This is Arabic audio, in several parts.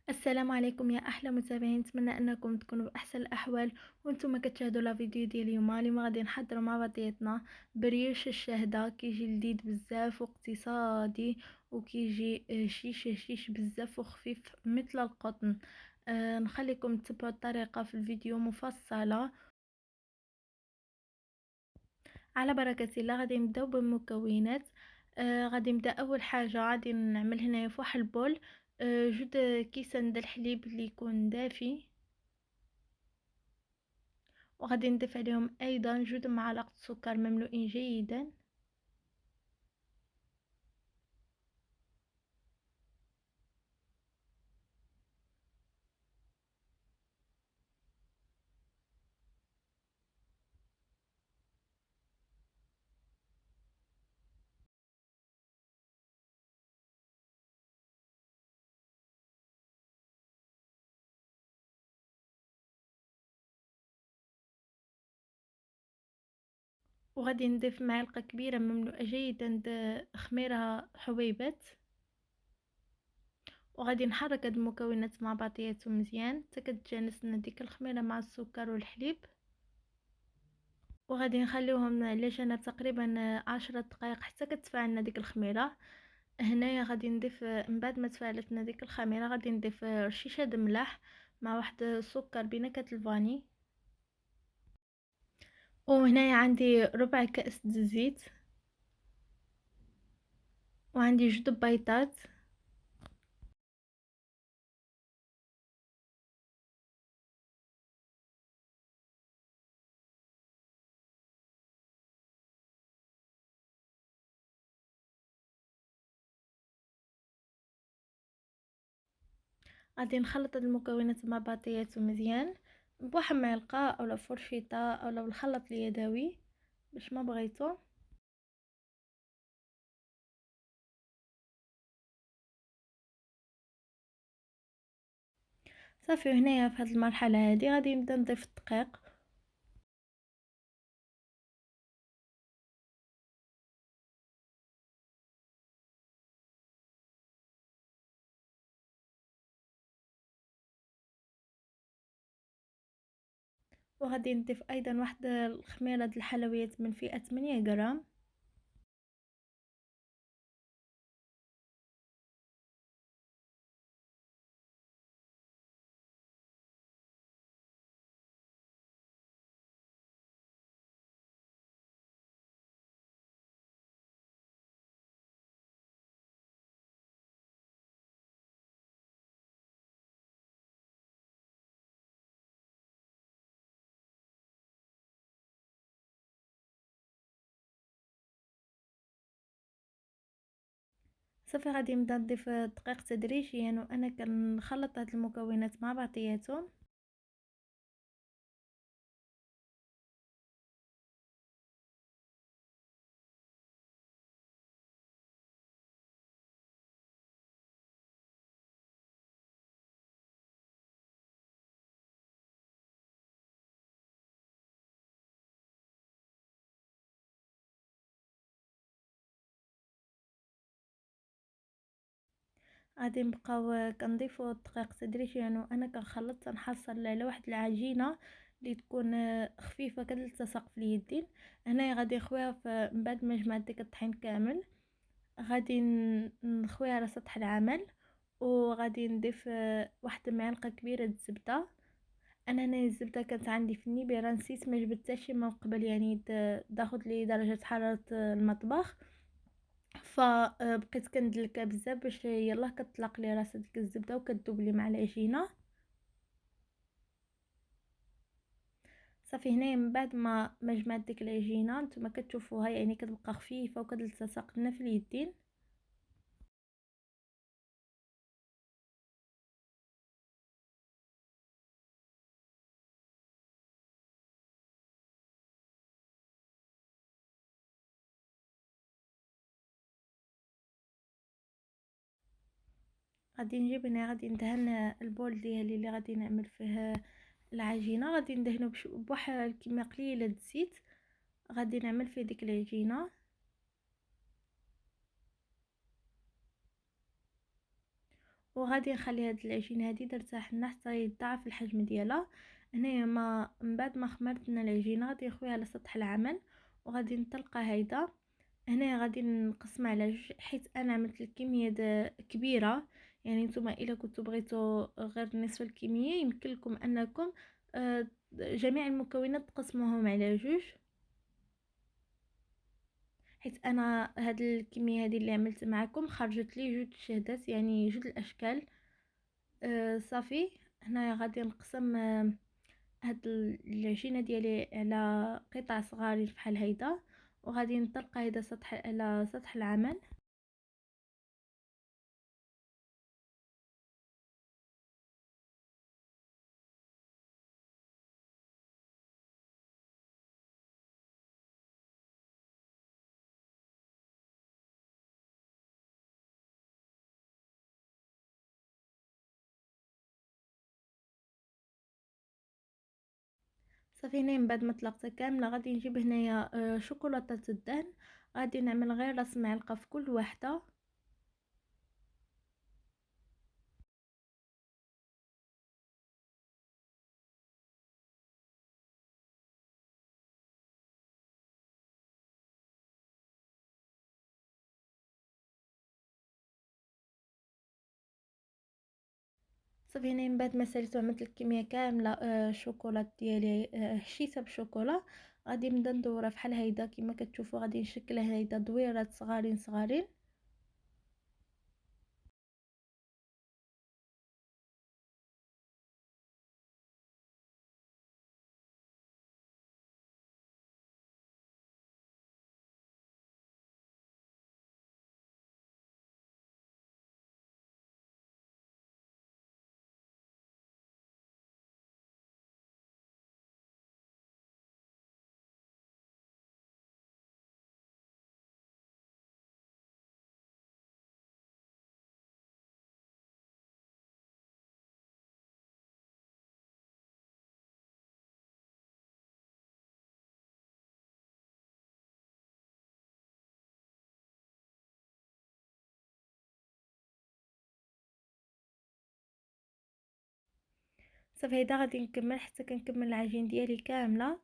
السلام عليكم يا احلى متابعين، نتمنى انكم تكونوا باحسن الاحوال وانتم كتشاهدوا لا فيديو ديال اليوم غادي نحضروا مع بعضياتنا بريوش الشهده. كيجي لذيذ بزاف واقتصادي وكيجي شيش بزاف وخفيف مثل القطن. نخليكم تتبعوا الطريقه في الفيديو مفصله. على بركه الله غادي نبداو بالمكونات. غادي نبدا اول حاجه غادي نعمل هنايا في واحد البول جوج كيسان د الحليب اللي يكون دافي، وغادي نضيف عليهم ايضا جوج معالق سكر مملوئين جيدا، وغادي نضيف معلقه كبيره مملوءه جيدا د خميره حبيبات، وغادي نحرك هاد المكونات مع بعضياتهم مزيان حتى كتجانس لنا ديك الخميره مع السكر والحليب. وغادي نخليوهم على جنب تقريبا 10 دقائق حتى كتفاعل لنا ديك الخميره. هنايا غادي نضيف من بعد ما تفاعلت لنا ديك الخميره غادي نضيف رشيشه د ملح مع واحد السكر بنكهه الفاني، وهنايا عندي ربع كأس د الزيت، وعندي جوج بيضات، غادي نخلط هاد المكونات مع بعضياتهم مزيان بواحد معلقه اولا فرشيطه اولا بالخلاط اليدوي باش ما بغيتو. صافي، هنايا في هاد المرحله هادي غادي نبدا نضيف الدقيق، وغادي نضيف ايضا واحد الخميره د الحلويات من فئه 8 غرام، صافي غادي نبدا نضيف الدقيق تدريجيا وانا كنخلط هاد المكونات مع بعضياتهم. غادي نبقاو كنضيفو الدقيق تدريجيا وانا كنخلط تنحصل على واحد العجينه اللي تكون خفيفه كتلتصق في اليدين. هنايا غادي نخويها من بعد ما جمعت ديك الطحين كامل، غادي نخويها على سطح العمل، وغادي نضيف واحد المعلقه كبيره د الزبده. انا هنا الزبده كانت عندي في النيبيره، نسيت ما جبدتهاش من قبل، يعني تاخذ لي درجه حراره المطبخ، فبقيت كندلكها بزاف باش يلاه كتطلق لي راسها ديك الزبده وكتذوب لي مع العجينه. صافي، هنايا من بعد ما جمعت ديك العجينه نتوما كتشوفوها يعني كتبقى خفيفه وكتلتصق لنا في اليدين. غادي نجيب هنا غادي ندهن البول ديالي اللي غادي نعمل فيه العجينه، غادي ندهنه بواحد كميه قليله د الزيت، غادي نعمل فيه ديك العجينه. وغادي نخلي هاد العجينه هادي درتها حنا حتى يضاعف الحجم ديالها. هنايا من بعد ما خمرتنا العجينه غادي نخويها على سطح العمل وغادي نطلقها هيدا. هنا غادي نقسمها على جوج حيت انا عملت الكميه كبيره. يعني نتوما الا كنتو بغيتو غير نصف الكميه يمكن لكم انكم جميع المكونات تقسموهم على جوج، حيت انا هاد الكميه هذه اللي عملت معكم خرجت لي جوج شهدات يعني جوج الاشكال. صافي هنا غادي نقسم هاد العجينه ديالي على قطع صغارين بحال هيدا وغادي نطلق هيدا على سطح العمل. صافي هنا من بعد ما طلقتها كامله غادي نجيب هنايا شوكولاته الدهن. غادي نعمل غير راس معلقه في كل واحده. صافي هنا من بعد ما ساليت وعملت الكميه كامله الشوكولاط ديالي حشيتها بالشوكولا. غادي نبدا ندورها بحال هيدا كما كتشوفوا. غادي نشكلها هيدا دويرات صغارين صغارين. صافي هيدا غادي نكمل حتى كنكمل العجين ديالي كامله.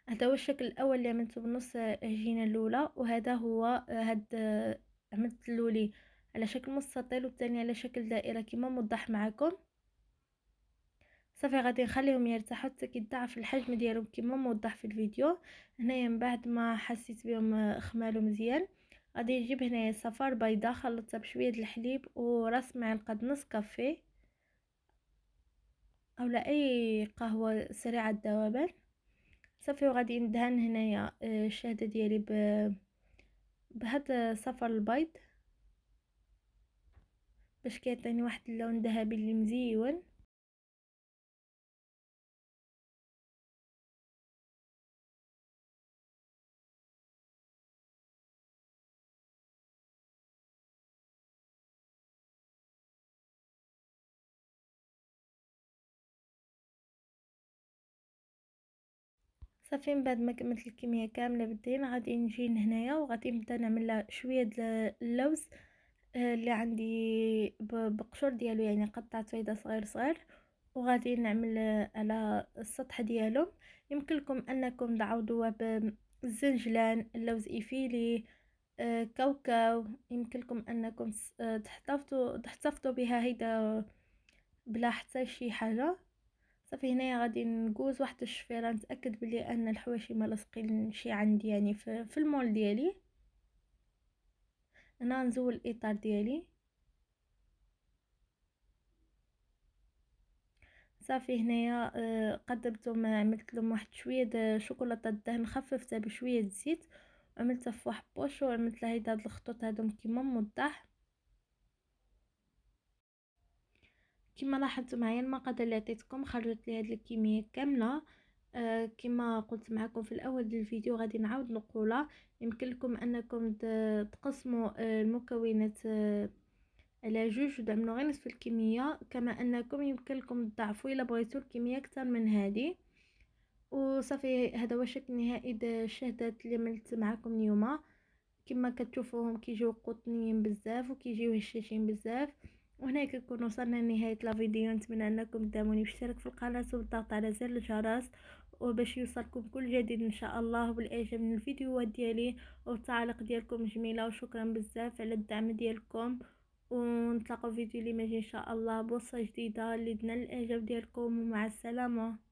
هذا هو الشكل الاول اللي عملته بنص العجينه الاولى، وهذا هو هاد عملت الاولي على شكل مستطيل والثاني على شكل دائره كما موضح معكم. صافي غادي نخليهم يرتاحوا حتى كيتضاعف الحجم ديالهم كما موضح في الفيديو. هنايا من بعد ما حسيت بهم خمالوا مزيان غادي نجيب هنايا صفار بيضاء خلطتها بشويه الحليب وراس معلقه نص كافي اولا اي قهوه سريعه الذوبان. صافي وغادي ندهن هنايا الشهده ديالي بهذا صفر البيض باش كيعطيني واحد اللون ذهبي اللي مزيون. صافي من بعد ما كملت الكميه كامله بالدين غادي نجي هنايا وغادي نبدا نعمل شويه اللوز اللي عندي بقشور ديالو يعني قطعت هيدا صغير صغير وغادي نعمل على السطح ديالو. يمكن لكم انكم تعوضوه بالزنجلان اللوز ايفيلي كاوكاو. يمكن لكم انكم تحتفظوا بها هيدا بلا حتى شي حاجه. صافي هنايا غادي نقوز واحد الشفيره نتاكد بلي ان الحواشي ما لاصقين شي عندي يعني في المول ديالي. انا نزول الاطار ديالي. صافي هنايا قدمتهم عملت لهم واحد شويه شوكولاته الدهن خففتها بشويه زيت وعملتها في واحد بوش وعملت لها هاد الخطوط هادو كيما موضح. كما لاحظتوا معايا المقادير اللي عطيتكم خرجت لي هاد الكميه كامله. كما قلت معكم في الاول ديال الفيديو غادي نعاود نقولها. يمكن لكم انكم تقسموا المكونات على جوج وتعملوا غير نصف الكميه، كما انكم يمكن لكم تضاعفوا الا بغيتوا الكميه اكثر من هذه. وصافي هذا هو الشكل النهائي ديال الشهدات اللي عملت معكم اليوم. كما كتشوفوهم كيجيو قطنيين بزاف وكيجيو هشاشين بزاف وهنا كنكون وصلنا لنهاية الفيديو. نتمنى انكم تدعموني بالاشتراك في القناة وبالضغط على زر الجرس وباش يوصلكم كل جديد ان شاء الله، والاعجاب من الفيديوهات ديالي والتعاليق ديالكم جميلة، وشكرا بزاف على الدعم ديالكم. ونتلاقوا في فيديو اللي ماجي ان شاء الله بوصفة جديدة اللي تنال الاعجاب ديالكم، ومع السلامة.